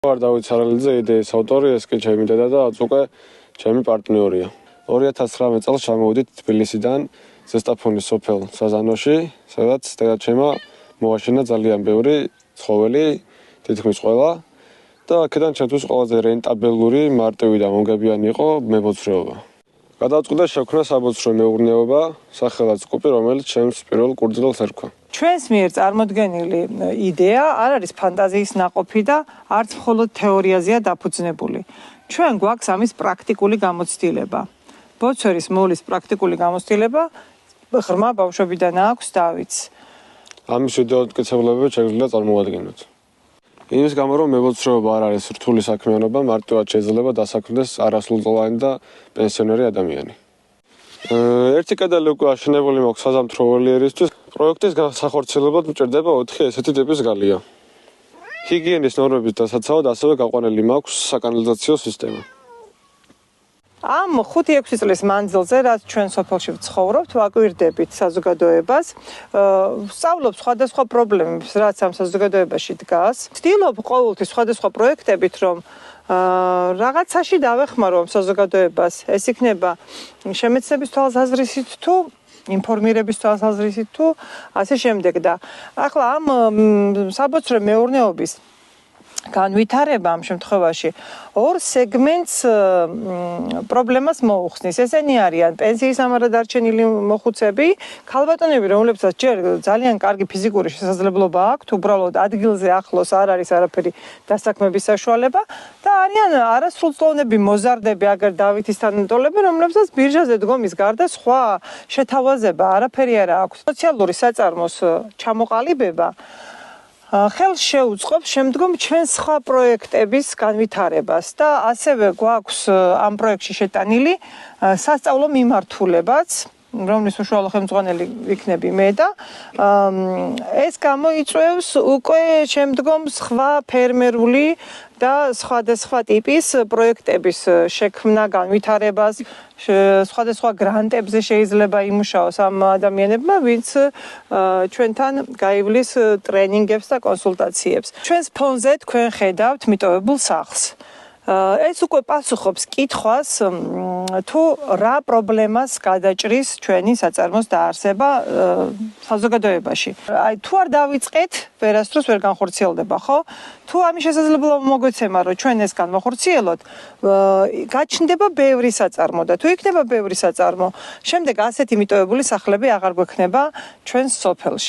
ვარ დავით სარალიძე, იდეის ავტორი, ეს კი ჩემი დედა და უკვე ჩემი პარტნიორია. 2019 წელს ჩამოვიდით თბილისიდან ზესტაფონის სოფელ საზანოში, სადაც დედაჩემმა მოაშენა ძალიან ბევრი ცხოველი, თითქმის ყველა და აქედან ჩემთვის ყველაზე რენტაბელური, მარტივი და მონგებიანი იყო მებოცრეობა. გადავწყვიტე შექმნა საბოცრო მეურნეობა, სახელად ჯგუფი, რომელიც ჩემს პირველ კურდღელს ერქვა. ჩვენს მიერ წარმოდგენილი იდეა არ არის ფანტაზიის ნაყოფი და არც მხოლოდ თეორიაზეა დაფუძნებული. ჩვენ გვაქვს ამის პრაქტიკული გამოცდილება. ბოცვერის მოვლის პრაქტიკული გამოცდილება ღრმა ბავშვობიდან აქვს დავითს. ამის ვიდეომტკიცებულებები შეგვიძლია წარმოვადგინოთ. იმის გამო, რომ მებოცრეობა არ არის რთული საქმიანობა, მარტივად შეიძლება დასაქმდეს არასრულწლოვანი და პენსიონერი ადამიანი. ერთი კედელი უკვე აშენებული მაქვს საზამთროველიერისთვის. პროექტის განსახორციელებლად მჭირდება 4 ესეთი ტიპის გალია. ჰიგიენის ნორმების დასაცავად ასევე გაყვანილი მაქვს საკანალიზაციო სისტემა. ამ 5-6 წლის მანძილზე, რაც ჩვენ სოფელში ვცხოვრობთ, ვაკვირდებით საზოგადოებას, ვსწავლობ სხვადასხვა პრობლემებს, რაც ამ საზოგადოებაში დგას. ვცდილობ ყოველთვის სხვადასხვა პროექტებით, რომ რაღაცაში დავეხმარო ამ საზოგადოებას. ეს იქნება შემეცნების თვალსაზრისით თუ ინფორმირების თვალსაზრისით თუ ასე შემდეგ და ახლა ამ საბოცრო მეურნეობის განვითარება ამ შემთხვევაში ორ სეგმენტს პრობლემას მოუხსნის. ესენი არიან პენსიის ამარად არჩენილი მოხუცები, ქალბატონები, რომლებსაც ჯერ ძალიან კარგი ფიზიკური შესაძლებლობა აქვთ, უბრალოდ ადგილზე ახლოს არ არის არაფერი დასაქმების საშუალება და არიან არასრულწლოვნები მოზარდები, აგერ დავითისთან ნეტოლები, რომლებსაც ბირჟაზე დგომის გარდა სხვა შეთავაზება არაფერი არ აქვს. სოციალური საწარმოს ჩამოყალიბება ხელს შეუწყობს შემდგომ ჩვენ სხვა პროექტების განვითარებას და ასევე გვაქვს ამ პროექტში შეტანილი სასწავლო მიმართულებაც, რომლის უშუალო ხელმძღვანელი ვიქნები მე და ეს გამოიწვევს უკვე შემდგომ სხვა ფერმერული და სხვადასხვა ტიპის პროექტების შექმნა, განვითარებას, სხვადასხვა გრანტებზე შეიძლება იმუშაოს ამ ადამიანებმა, ვინც ჩვენთან გაივლის ტრენინგებს და კონსულტაციებს. ჩვენს ფონზე თქვენ ხედავთ მიტოვებულ სახლს. ეს უკვე პასუხობს კითხვას, თუ რა პრობლემას გადაჭრის ჩვენი საწარმოს დაარსება საზოგადოებაში. აი თუ არ დავიწყეთ, ვერასდროს ვერ განხორციელდება, ხო? თუ ამის შესაძლებლობა მოგვეცემა, რომ ჩვენ ეს განვახორციელოთ, გაჩნდება ბევრი საწარმო და თუ იქნება ბევრი საწარმო, შემდეგ ასეთი მიტოვებული სახლები აღარ გვექნება ჩვენს სოფელში.